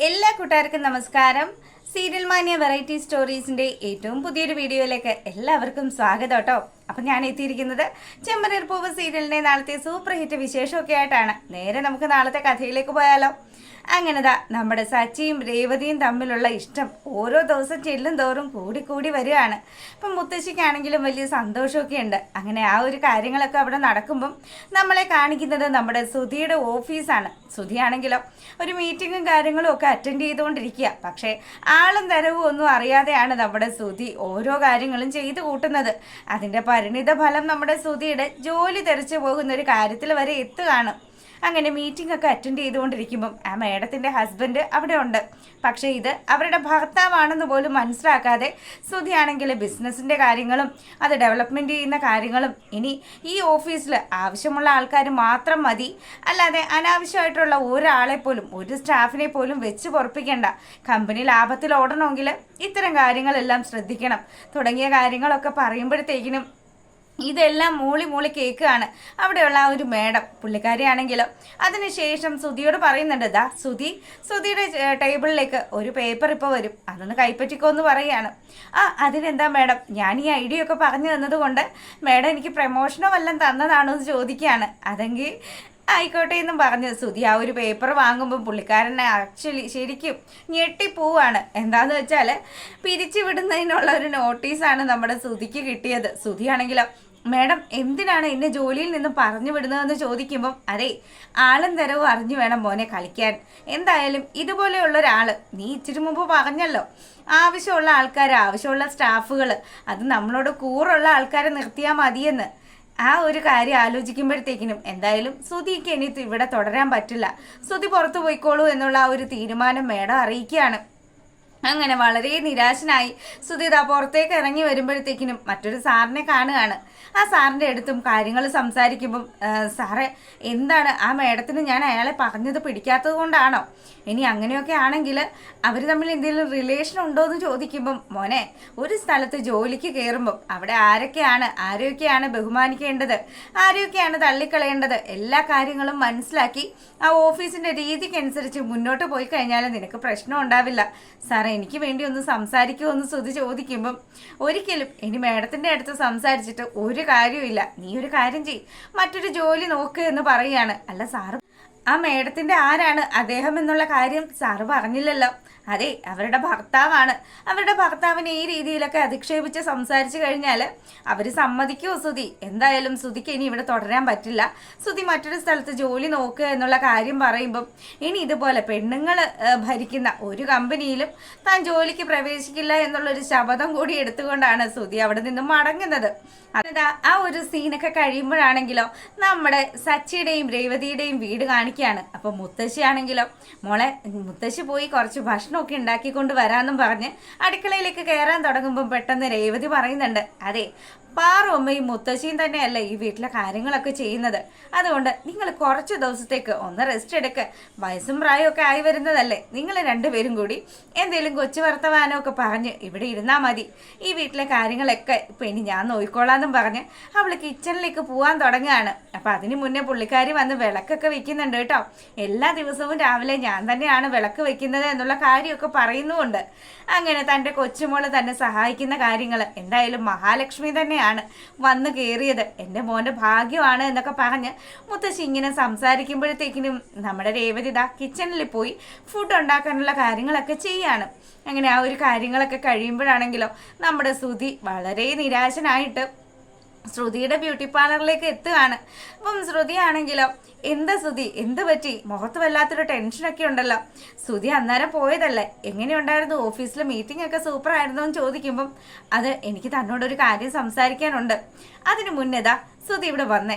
എല്ലാ കൂട്ടുകാർക്കും നമസ്കാരം. സീരിയൽ മാനിയ വെറൈറ്റി സ്റ്റോറീസിന്റെ ഏറ്റവും പുതിയൊരു വീഡിയോയിലേക്ക് എല്ലാവർക്കും സ്വാഗതം കേട്ടോ. അപ്പം ഞാൻ എത്തിയിരിക്കുന്നത് ചെമ്പനീർ പൂവ് സീരിയലിന്റെ നാളത്തെ സൂപ്പർ ഹിറ്റ് വിശേഷമൊക്കെ ആയിട്ടാണ്. നേരെ നമുക്ക് നാളത്തെ കഥയിലേക്ക് പോയാലോ. അങ്ങനെതാ നമ്മുടെ സച്ചിയും രേവതിയും തമ്മിലുള്ള ഇഷ്ടം ഓരോ ദിവസം ചെല്ലും തോറും കൂടി വരികയാണ്. അപ്പം മുത്തശ്ശിക്കാണെങ്കിലും വലിയ സന്തോഷമൊക്കെ ഉണ്ട്. അങ്ങനെ ആ ഒരു കാര്യങ്ങളൊക്കെ അവിടെ നടക്കുമ്പം നമ്മളെ കാണിക്കുന്നത് നമ്മുടെ സുധിയുടെ ഓഫീസാണ്. സുധിയാണെങ്കിലോ ഒരു മീറ്റിങ്ങും കാര്യങ്ങളും ഒക്കെ അറ്റൻഡ് ചെയ്തുകൊണ്ടിരിക്കുക. പക്ഷേ ആളും തരവും ഒന്നും അറിയാതെയാണ് നമ്മുടെ സുധി ഓരോ കാര്യങ്ങളും ചെയ്തു കൂട്ടുന്നത്. അതിൻ്റെ പരിണിത ഫലം നമ്മുടെ സുധിയുടെ ജോലി തെറിച്ചു പോകുന്ന ഒരു കാര്യത്തിൽ വരെ എത്തുകയാണ്. അങ്ങനെ മീറ്റിംഗ് ഒക്കെ അറ്റൻഡ് ചെയ്തുകൊണ്ടിരിക്കുമ്പം ആ മേഡത്തിൻ്റെ ഹസ്ബൻഡ് അവിടെ ഉണ്ട്. പക്ഷേ ഇത് അവരുടെ ഭർത്താവാണെന്ന് പോലും മനസ്സിലാക്കാതെ സുധിയാണെങ്കിൽ ബിസിനസ്സിൻ്റെ കാര്യങ്ങളും അത് ഡെവലപ്മെൻറ്റ് ചെയ്യുന്ന കാര്യങ്ങളും ഇനി ഈ ഓഫീസിൽ ആവശ്യമുള്ള ആൾക്കാർ മാത്രം മതി, അല്ലാതെ അനാവശ്യമായിട്ടുള്ള ഒരാളെ പോലും ഒരു സ്റ്റാഫിനെ പോലും വെച്ച് പൊറപ്പിക്കേണ്ട, കമ്പനി ലാഭത്തിൽ ഓടണമെങ്കിൽ ഇത്തരം കാര്യങ്ങളെല്ലാം ശ്രദ്ധിക്കണം തുടങ്ങിയ കാര്യങ്ങളൊക്കെ പറയുമ്പോഴത്തേക്കിനും ഇതെല്ലാം മൂളി കേൾക്കുകയാണ് അവിടെയുള്ള ആ ഒരു മേഡം. പുള്ളിക്കാരിയാണെങ്കിലോ അതിനുശേഷം സുധിയോട് പറയുന്നുണ്ട്, ദാ സുധിയുടെ ടേബിളിലേക്ക് ഒരു പേപ്പർ ഇപ്പോൾ വരും, അതൊന്ന് കൈപ്പറ്റിക്കോ എന്ന് പറയുകയാണ്. അതിനെന്താ മേഡം, ഞാൻ ഈ ഐഡിയ ഒക്കെ പറഞ്ഞു തന്നതുകൊണ്ട് മേഡം എനിക്ക് പ്രമോഷനോ വല്ലതും തന്നതാണോ എന്ന് ചോദിക്കുകയാണ്. അതെങ്കിൽ ആയിക്കോട്ടെ എന്നും പറഞ്ഞ് സുധി ആ ഒരു പേപ്പർ വാങ്ങുമ്പോൾ പുള്ളിക്കാരനെ ശരിക്കും ഞെട്ടിപ്പോവാണ്. എന്താന്ന് വെച്ചാൽ പിരിച്ചു വിടുന്നതിനുള്ള ഒരു നോട്ടീസാണ് നമ്മുടെ സുധിക്ക് കിട്ടിയത്. സുധിയാണെങ്കിലോ മേഡം എന്തിനാണ് എന്നെ ജോലിയിൽ നിന്ന് പറഞ്ഞു വിടുന്നതെന്ന് ചോദിക്കുമ്പം അതെ ആളും തരവും അറിഞ്ഞു വേണം മോനെ കളിക്കാൻ. എന്തായാലും ഇതുപോലെയുള്ള ഒരാൾ നീ ഇച്ചിരി മുമ്പ് പറഞ്ഞല്ലോ, ആവശ്യമുള്ള ആൾക്കാർ ആവശ്യമുള്ള സ്റ്റാഫുകൾ അത് നമ്മളോട് കൂറുള്ള ആൾക്കാരെ നിർത്തിയാൽ മതിയെന്ന്. ആ ഒരു കാര്യം ആലോചിക്കുമ്പോഴത്തേക്കിനും എന്തായാലും സുധിക്ക് ഇനി ഇവിടെ തുടരാൻ പറ്റില്ല, സുധി പുറത്തു പോയിക്കോളൂ എന്നുള്ള ആ ഒരു തീരുമാനം മേഡം അറിയിക്കുകയാണ്. അങ്ങനെ വളരെ നിരാശനായി സുധിത പുറത്തേക്ക് ഇറങ്ങി വരുമ്പോഴത്തേക്കിനും മറ്റൊരു സാറിനെ കാണുകയാണ്. ആ സാറിൻ്റെ അടുത്തും കാര്യങ്ങൾ സംസാരിക്കുമ്പം സാറേ എന്താണ് ആ മേഡത്തിന് ഞാൻ അയാളെ പറഞ്ഞത് പിടിക്കാത്തത് കൊണ്ടാണോ? ഇനി അങ്ങനെയൊക്കെ ആണെങ്കിൽ അവർ തമ്മിൽ എന്തെങ്കിലും റിലേഷൻ ഉണ്ടോ എന്ന് ചോദിക്കുമ്പം മോനെ ഒരു സ്ഥലത്ത് ജോലിക്ക് കയറുമ്പം അവിടെ ആരെയൊക്കെയാണ് ബഹുമാനിക്കേണ്ടത്, ആരെയൊക്കെയാണ് തള്ളിക്കളയേണ്ടത്, എല്ലാ കാര്യങ്ങളും മനസ്സിലാക്കി ആ ഓഫീസിൻ്റെ രീതിക്കനുസരിച്ച് മുന്നോട്ട് പോയി കഴിഞ്ഞാൽ നിനക്ക് പ്രശ്നം ഉണ്ടാവില്ല. സാറേ എനിക്ക് വേണ്ടി ഒന്ന് സംസാരിക്കുമോ എന്ന് സുധി ചോദിക്കുമ്പം ഒരിക്കലും ഇനി മേഡത്തിൻ്റെ അടുത്ത് സംസാരിച്ചിട്ട് ഒരു കാര്യമില്ല, നീ ഒരു കാര്യം ചെയ്യ്, മറ്റൊരു ജോലി നോക്ക് എന്ന് പറയുകയാണ്. അല്ല സാറ് ആ മേഡത്തിൻ്റെ ആരാണ് അദ്ദേഹം എന്നുള്ള കാര്യം സാറ് പറഞ്ഞില്ലല്ലോ. അതെ അവരുടെ ഭർത്താവാണ്. അവരുടെ ഭർത്താവിനെ ഈ രീതിയിലൊക്കെ അധിക്ഷേപിച്ച് സംസാരിച്ചു കഴിഞ്ഞാൽ അവർ സമ്മതിക്കുമോ സുധി? എന്തായാലും സുധിക്ക് ഇനി ഇവിടെ തുടരാൻ പറ്റില്ല, സുധി മറ്റൊരു സ്ഥലത്ത് ജോലി നോക്കുക എന്നുള്ള കാര്യം പറയുമ്പം ഇനി ഇതുപോലെ പെണ്ണുങ്ങൾ ഭരിക്കുന്ന ഒരു കമ്പനിയിലും താൻ ജോലിക്ക് പ്രവേശിക്കില്ല എന്നുള്ളൊരു ശപഥം കൂടി എടുത്തുകൊണ്ടാണ് സുധി അവിടെ നിന്നും മടങ്ങുന്നത്. അതാ ആ ഒരു സീനൊക്കെ കഴിയുമ്പോഴാണെങ്കിലോ നമ്മുടെ സച്ചിയുടെയും രേവതിയുടെയും വീട് കാണിക്കുകയാണ്. അപ്പം മുത്തശ്ശിയാണെങ്കിലോ മോളെ മുത്തശ്ശി പോയി കുറച്ച് ഭക്ഷണമൊക്കെ ഉണ്ടാക്കിക്കൊണ്ട് വരാമെന്നും പറഞ്ഞ് അടുക്കളയിലേക്ക് കയറാൻ തുടങ്ങുമ്പോൾ പെട്ടെന്ന് രേവതി പറയുന്നുണ്ട്, അതെ പാറും അമ്മയും മുത്തശ്ശിയും തന്നെയല്ലേ ഈ വീട്ടിലെ കാര്യങ്ങളൊക്കെ ചെയ്യുന്നത്, അതുകൊണ്ട് നിങ്ങൾ കുറച്ച് ദിവസത്തേക്ക് ഒന്ന് റെസ്റ്റ് എടുക്ക്, വയസ്സും പ്രായമൊക്കെ ആയി വരുന്നതല്ലേ, നിങ്ങൾ രണ്ടുപേരും കൂടി എന്തെങ്കിലും കൊച്ചു വർത്തമാനമൊക്കെ പറഞ്ഞ് ഇവിടെ ഇരുന്നാൽ മതി, ഈ വീട്ടിലെ കാര്യങ്ങളൊക്കെ ഇപ്പം ഇനി ഞാൻ നോക്കിക്കോളാന്നും പറഞ്ഞ് അവൾ കിച്ചണിലേക്ക് പോകാൻ തുടങ്ങുകയാണ്. അപ്പം അതിന് മുന്നേ പുള്ളിക്കാരി വന്ന് വിളക്കൊക്കെ വെക്കുന്നുണ്ട് കേട്ടോ. എല്ലാ ദിവസവും രാവിലെ ഞാൻ തന്നെയാണ് വിളക്ക് വെക്കുന്നത് എന്നുള്ള കാര്യമൊക്കെ പറയുന്നുമുണ്ട്. അങ്ങനെ തൻ്റെ കൊച്ചുമോള് തന്നെ സഹായിക്കുന്ന കാര്യങ്ങൾ എന്തായാലും മഹാലക്ഷ്മി തന്നെയാണ് വന്ന് കയറിയത്, എൻ്റെ മോൻ്റെ ഭാഗ്യമാണ് എന്നൊക്കെ പറഞ്ഞ് മുത്തശ്ശി ഇങ്ങനെ സംസാരിക്കുമ്പോഴത്തേക്കിനും നമ്മുടെ രേവതി ദാ കിച്ചണിൽ പോയി ഫുഡ് ഉണ്ടാക്കാനുള്ള കാര്യങ്ങളൊക്കെ ചെയ്യാണ്. അങ്ങനെ ആ ഒരു കാര്യങ്ങളൊക്കെ കഴിയുമ്പോഴാണെങ്കിലോ നമ്മുടെ സുധി വളരെ നിരാശനായിട്ട് ശ്രുതിയുടെ ബ്യൂട്ടി പാർലറിലേക്ക് എത്തുകയാണ്. അപ്പം ശ്രുതിയാണെങ്കിലോ എന്താ സുധി എന്ത് പറ്റി, മുഖത്ത് വല്ലാത്തൊരു ടെൻഷനൊക്കെ ഉണ്ടല്ലോ. സുധി അന്നേരം പോയതല്ലേ, എങ്ങനെയുണ്ടായിരുന്നു ഓഫീസിൽ മീറ്റിംഗ് ഒക്കെ സൂപ്പർ ആയിരുന്നു എന്ന് ചോദിക്കുമ്പം അത് എനിക്ക് തന്നോടൊരു കാര്യം സംസാരിക്കാനുണ്ട്. അതിന് മുന്നേതാ സുധി ഇവിടെ വന്നേ,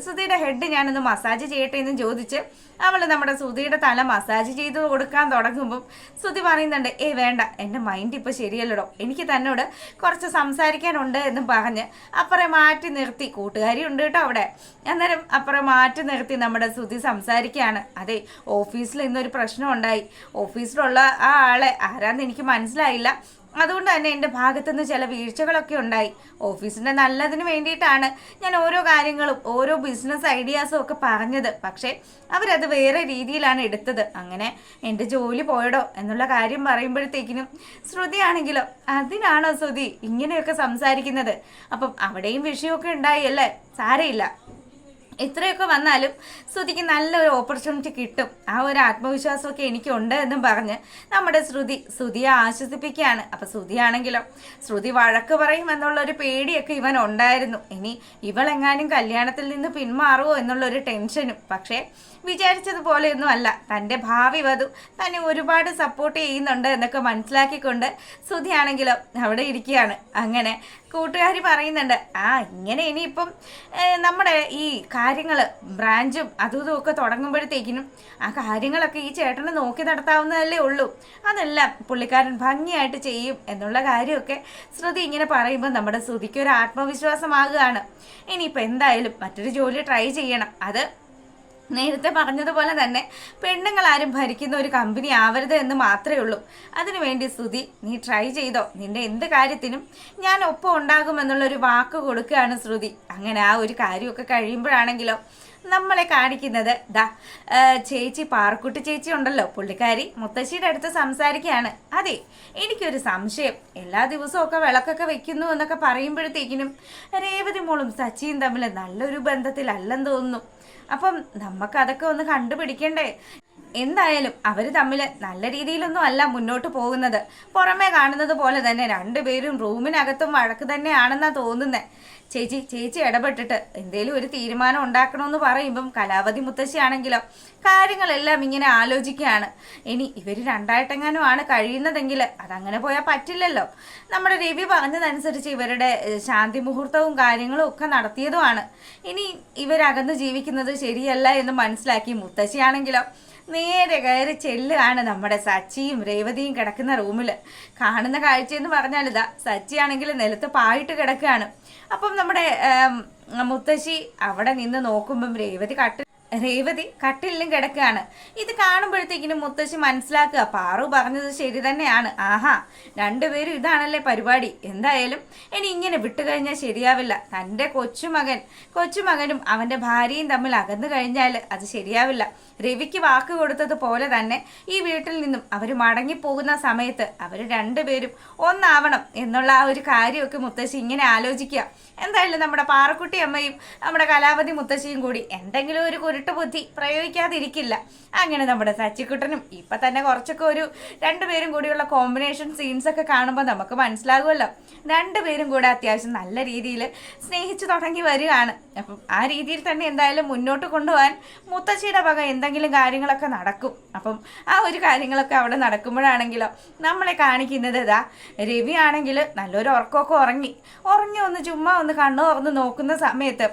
സുധിയുടെ ഹെഡ് ഞാനൊന്ന് മസാജ് ചെയ്യട്ടെ എന്നും ചോദിച്ച് അവൾ നമ്മുടെ സുധിയുടെ തല മസാജ് ചെയ്ത് കൊടുക്കാൻ തുടങ്ങുമ്പം സുധി പറയുന്നുണ്ട്, വേണ്ട എൻ്റെ മൈൻഡ് ഇപ്പോൾ ശരിയല്ലടോ, എനിക്ക് തന്നോട് കുറച്ച് സംസാരിക്കാനുണ്ട് എന്നും പറഞ്ഞ് അപ്പുറം മാറ്റി നിർത്തി, കൂട്ടുകാരി ഉണ്ട് കേട്ടോ അവിടെ, അന്നേരം അപ്പുറം മാറ്റി നിർത്തി നമ്മുടെ സുധി സംസാരിക്കുകയാണ്. അതെ ഓഫീസിൽ ഇന്നൊരു പ്രശ്നം ഉണ്ടായി, ഓഫീസിലുള്ള ആ ആളെ ആരാന്ന് എനിക്ക് മനസ്സിലായില്ല, അതുകൊണ്ട് തന്നെ എൻ്റെ ഭാഗത്തുനിന്ന് ചില വീഴ്ചകളൊക്കെ ഉണ്ടായി. ഓഫീസിൻ്റെ നല്ലതിന് വേണ്ടിയിട്ടാണ് ഞാൻ ഓരോ കാര്യങ്ങളും ഓരോ ബിസിനസ് ഐഡിയാസും ഒക്കെ പറഞ്ഞത്. പക്ഷേ അവരത് വേറെ രീതിയിലാണ് എടുത്തത്. അങ്ങനെ എൻ്റെ ജോലി പോയടോ എന്നുള്ള കാര്യം പറയുമ്പോഴത്തേക്കിനും ശ്രുതിയാണെങ്കിലോ അതിനാണോ ശ്രുതി ഇങ്ങനെയൊക്കെ സംസാരിക്കുന്നത്? അപ്പം അവിടെയും വിഷയമൊക്കെ ഉണ്ടായി അല്ലേ, സാരയില്ല, ഇത്രയൊക്കെ വന്നാലും ശ്രുതിക്ക് നല്ലൊരു ഓപ്പർച്യൂണിറ്റി കിട്ടും, ആ ഒരു ആത്മവിശ്വാസമൊക്കെ എനിക്കുണ്ട് എന്നും പറഞ്ഞ് നമ്മുടെ ശ്രുതിയെ ആശ്വസിപ്പിക്കുകയാണ്. അപ്പം ശ്രുതിയാണെങ്കിലോ ശ്രുതി വഴക്ക് പറയും എന്നുള്ളൊരു പേടിയൊക്കെ ഇവൻ ഉണ്ടായിരുന്നു. ഇനി ഇവളെങ്ങാനും കല്യാണത്തിൽ നിന്ന് പിന്മാറുമോ എന്നുള്ളൊരു ടെൻഷനും. പക്ഷേ വിചാരിച്ചതുപോലെയൊന്നും അല്ല, തൻ്റെ ഭാവി വധു തന്നെ ഒരുപാട് സപ്പോർട്ട് ചെയ്യുന്നുണ്ട് എന്നൊക്കെ മനസ്സിലാക്കിക്കൊണ്ട് ശ്രുതിയാണെങ്കിലോ അവിടെ ഇരിക്കുകയാണ്. അങ്ങനെ കൂട്ടുകാരി പറയുന്നുണ്ട്, ഇങ്ങനെ ഇനിയിപ്പം നമ്മുടെ ഈ കാര്യങ്ങൾ ബ്രാഞ്ചും അതും ഒക്കെ തുടങ്ങുമ്പോഴത്തേക്കിനും ആ കാര്യങ്ങളൊക്കെ ഈ ചേട്ടന് നോക്കി നടത്താവുന്നതല്ലേ ഉള്ളൂ, അതെല്ലാം പുള്ളിക്കാരൻ ഭംഗിയായിട്ട് ചെയ്യും എന്നുള്ള കാര്യമൊക്കെ ശ്രുതി ഇങ്ങനെ പറയുമ്പോൾ നമ്മുടെ ശ്രുതിക്ക് ഒരു ആത്മവിശ്വാസമാകുകയാണ്. ഇനിയിപ്പോൾ എന്തായാലും മറ്റൊരു ജോലി ട്രൈ ചെയ്യണം. അത് നേരത്തെ പറഞ്ഞതുപോലെ തന്നെ പെണ്ണുങ്ങളാരും ഭരിക്കുന്ന ഒരു കമ്പനി ആവരുത് എന്ന് മാത്രമേ ഉള്ളൂ. അതിനുവേണ്ടി ശ്രുതി നീ ട്രൈ ചെയ്തോ, നിന്റെ എന്ത് കാര്യത്തിനും ഞാൻ ഒപ്പം ഉണ്ടാകുമെന്നുള്ളൊരു വാക്ക് കൊടുക്കുകയാണ് ശ്രുതി. അങ്ങനെ ആ ഒരു കാര്യമൊക്കെ കഴിയുമ്പോഴാണെങ്കിലോ നമ്മളെ കാണിക്കുന്നത് ചേച്ചി പാറക്കുട്ടി ചേച്ചി ഉണ്ടല്ലോ, പുള്ളിക്കാരി മുത്തശ്ശിയുടെ അടുത്ത് സംസാരിക്കുകയാണ്. അതെ, എനിക്കൊരു സംശയം, എല്ലാ ദിവസവും ഒക്കെ വിളക്കൊക്കെ വെക്കുന്നു എന്നൊക്കെ പറയുമ്പോഴത്തേക്കിനും രേവതി മോളും സച്ചിയും തമ്മിൽ നല്ലൊരു ബന്ധത്തിലല്ലെന്ന് തോന്നുന്നു. അപ്പം നമുക്കതൊക്കെ ഒന്ന് കണ്ടുപിടിക്കണ്ടേ? എന്തായാലും അവർ തമ്മിൽ നല്ല രീതിയിലൊന്നും അല്ല മുന്നോട്ട് പോകുന്നത്. പുറമേ കാണുന്നത് പോലെ തന്നെ രണ്ടുപേരും റൂമിനകത്തും വഴക്ക് തന്നെയാണെന്നാണ് തോന്നുന്നത്. ചേച്ചി ഇടപെട്ടിട്ട് എന്തേലും ഒരു തീരുമാനം ഉണ്ടാക്കണമെന്ന് പറയുമ്പം കലാവതി മുത്തശ്ശിയാണെങ്കിലോ കാര്യങ്ങളെല്ലാം ഇങ്ങനെ ആലോചിക്കുകയാണ്. ഇനി ഇവർ രണ്ടായിട്ടെങ്ങാനും ആണ് കഴിയുന്നതെങ്കിൽ അതങ്ങനെ പോയാൽ പറ്റില്ലല്ലോ. നമ്മുടെ രവി പറഞ്ഞതനുസരിച്ച് ഇവരുടെ ശാന്തി മുഹൂർത്തവും കാര്യങ്ങളും ഒക്കെ നടത്തിയതുമാണ്. ഇനി ഇവരകന്ന് ജീവിക്കുന്നത് ശരിയല്ല എന്ന് മനസ്സിലാക്കി മുത്തശ്ശിയാണെങ്കിലോ നേരെ കയറി ചെല്ലുകയാണ് നമ്മുടെ സച്ചിയും രേവതിയും കിടക്കുന്ന റൂമിൽ. കാണുന്ന കാഴ്ചയെന്ന് പറഞ്ഞാൽ സച്ചിയാണെങ്കിൽ നിലത്ത് പായിട്ട് കിടക്കുകയാണ്. അപ്പം നമ്മുടെ മുത്തശ്ശി അവിടെ നിന്ന് നോക്കുമ്പം രേവതി കട്ടിലും കിടക്കുകയാണ്. ഇത് കാണുമ്പോഴത്തേക്കിനും മുത്തശ്ശി മനസ്സിലാക്കുക പാറു പറഞ്ഞത് ശരി തന്നെയാണ്. രണ്ടുപേരും ഇതാണല്ലേ പരിപാടി. എന്തായാലും ഇനി ഇങ്ങനെ വിട്ടുകഴിഞ്ഞാൽ ശരിയാവില്ല. തൻ്റെ കൊച്ചുമകനും അവൻ്റെ ഭാര്യയും തമ്മിൽ അകന്നു കഴിഞ്ഞാൽ അത് ശരിയാവില്ല. രവിക്ക് വാക്ക് കൊടുത്തതുപോലെ തന്നെ ഈ വീട്ടിൽ നിന്നും അവർ മടങ്ങിപ്പോകുന്ന സമയത്ത് അവർ രണ്ടുപേരും ഒന്നാവണം എന്നുള്ള ആ ഒരു കാര്യമൊക്കെ മുത്തശ്ശി ഇങ്ങനെ ആലോചിക്കുക. എന്തായാലും നമ്മുടെ പാറക്കുട്ടി അമ്മയും നമ്മുടെ കലാവതി മുത്തശ്ശിയും കൂടി എന്തെങ്കിലും ഒരു കുരുട്ടുബുദ്ധി പ്രയോഗിക്കാതിരിക്കില്ല. അങ്ങനെ നമ്മുടെ സച്ചിക്കുട്ടനും ഇപ്പം തന്നെ കുറച്ചൊക്കെ ഒരു രണ്ടുപേരും കൂടിയുള്ള കോമ്പിനേഷൻ സീൻസൊക്കെ കാണുമ്പോൾ നമുക്ക് മനസ്സിലാകുമല്ലോ രണ്ടുപേരും കൂടെ അത്യാവശ്യം നല്ല രീതിയിൽ സ്നേഹിച്ചു തുടങ്ങി വരികയാണ്. അപ്പം ആ രീതിയിൽ തന്നെ എന്തായാലും മുന്നോട്ട് കൊണ്ടുപോകാൻ മുത്തശ്ശിയുടെ വക എന്തെങ്കിലും കാര്യങ്ങളൊക്കെ നടക്കും. അപ്പം ആ ഒരു കാര്യങ്ങളൊക്കെ അവിടെ നടക്കുമ്പോഴാണെങ്കിലോ നമ്മളെ കാണിക്കുന്നത് രവി ആണെങ്കിൽ നല്ലൊരു ഉറക്കമൊക്കെ ഉറങ്ങി ഒന്ന് ചുമ്മാ ഒന്ന് കണ്ണു തുറന്ന് നോക്കുന്ന സമയത്ത്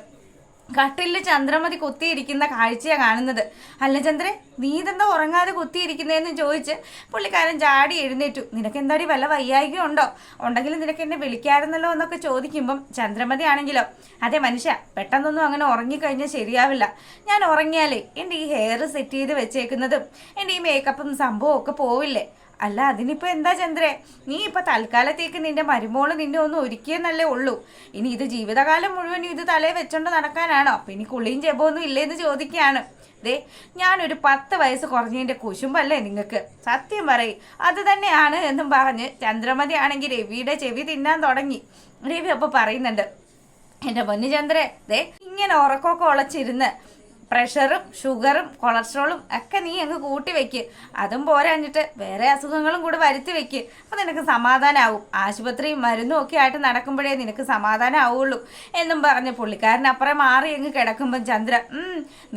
കട്ടിലിൽ ചന്ദ്രമതി കുത്തിയിരിക്കുന്ന കാഴ്ചയാണ് കാണുന്നത്. അല്ല ചന്ദ്രൻ, നീ ഇതെന്താ ഉറങ്ങാതെ കുത്തിയിരിക്കുന്നതെന്ന് ചോദിച്ച് പുള്ളിക്കാരൻ ചാടി എഴുന്നേറ്റു. നിനക്കെന്താടി വല്ല വയ്യായിക ഉണ്ടെങ്കിൽ നിനക്ക് എന്നെ വിളിക്കാറുന്നല്ലോ എന്നൊക്കെ ചോദിക്കുമ്പം ചന്ദ്രമതി ആണെങ്കിലോ അതെ മനുഷ്യ, പെട്ടെന്നൊന്നും അങ്ങനെ ഉറങ്ങിക്കഴിഞ്ഞാൽ ശരിയാവില്ല. ഞാൻ ഉറങ്ങിയാലേ എൻ്റെ ഈ ഹെയർ സെറ്റ് ചെയ്ത് വെച്ചേക്കുന്നതും എൻ്റെ ഈ മേക്കപ്പും സംഭവം ഒക്കെ പോവില്ലേ? അല്ല അതിനിപ്പോൾ എന്താ ചന്ദ്രേ, നീ ഇപ്പം തൽക്കാലത്തേക്ക് നിന്റെ മരുമോള് നിന്നെ ഒന്ന് ഒരുക്കിയെന്നല്ലേ ഉള്ളൂ. ഇനി ഇത് ജീവിതകാലം മുഴുവൻ ഇത് തലേ വെച്ചോണ്ട് നടക്കാനാണോ? അപ്പം ഇനി കുളിയും ജപമൊന്നും ഇല്ലേന്ന് ചോദിക്കുകയാണ്. ഞാനൊരു 10 വയസ്സ് കുറഞ്ഞതിൻ്റെ കുശുമ്പല്ലേ നിങ്ങൾക്ക്? സത്യം പറയും അത് തന്നെയാണ് എന്നും പറഞ്ഞ് ചന്ദ്രമതി ആണെങ്കിൽ രവിയുടെ ചെവി തിന്നാൻ തുടങ്ങി. രവി അപ്പോൾ പറയുന്നുണ്ട്, എൻ്റെ പൊന്നു ചന്ദ്രേ, ഇങ്ങനെ ഉറക്കമൊക്കെ ഉളച്ചിരുന്ന് പ്രഷറും ഷുഗറും കൊളസ്ട്രോളും ഒക്കെ നീ അങ്ങ് കൂട്ടി വെക്ക്. അതും പോരാഞ്ഞിട്ട് വേറെ അസുഖങ്ങളും കൂടെ വരുത്തി വെക്ക്. അപ്പം നിനക്ക് സമാധാനമാവും. ആശുപത്രിയും മരുന്നും ഒക്കെ ആയിട്ട് നടക്കുമ്പോഴേ നിനക്ക് സമാധാനമാവുള്ളൂ എന്നും പറഞ്ഞ് പുള്ളിക്കാരനപ്പുറം മാറി അങ്ങ് കിടക്കുമ്പം ചന്ദ്ര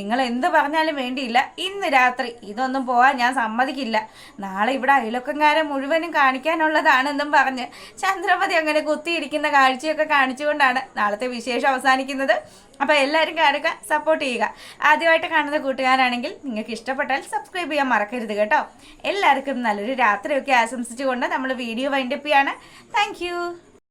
നിങ്ങൾ എന്ത് പറഞ്ഞാലും വേണ്ടിയില്ല, ഇന്ന് രാത്രി ഇതൊന്നും പോകാൻ ഞാൻ സമ്മതിക്കില്ല. നാളെ ഇവിടെ അയലൊക്കംകാരെ മുഴുവനും കാണിക്കാനുള്ളതാണെന്നും പറഞ്ഞ് ചന്ദ്രമതി അങ്ങനെ കുത്തിയിരിക്കുന്ന കാഴ്ചയൊക്കെ കാണിച്ചുകൊണ്ടാണ് നാളത്തെ വിശേഷം അവസാനിക്കുന്നത്. അപ്പോൾ എല്ലാവരും കാണുക, സപ്പോർട്ട് ചെയ്യുക. ആദ്യമായിട്ട് കാണുന്ന കൂട്ടുകാരാണെങ്കിൽ നിങ്ങൾക്ക് ഇഷ്ടപ്പെട്ടാൽ സബ്സ്ക്രൈബ് ചെയ്യാൻ മറക്കരുത് കേട്ടോ. എല്ലാവർക്കും നല്ലൊരു രാത്രിയൊക്കെ ആശംസിച്ചുകൊണ്ട് നമ്മൾ വീഡിയോ വൈൻഡപ്പ് ചെയ്യാണ്. താങ്ക്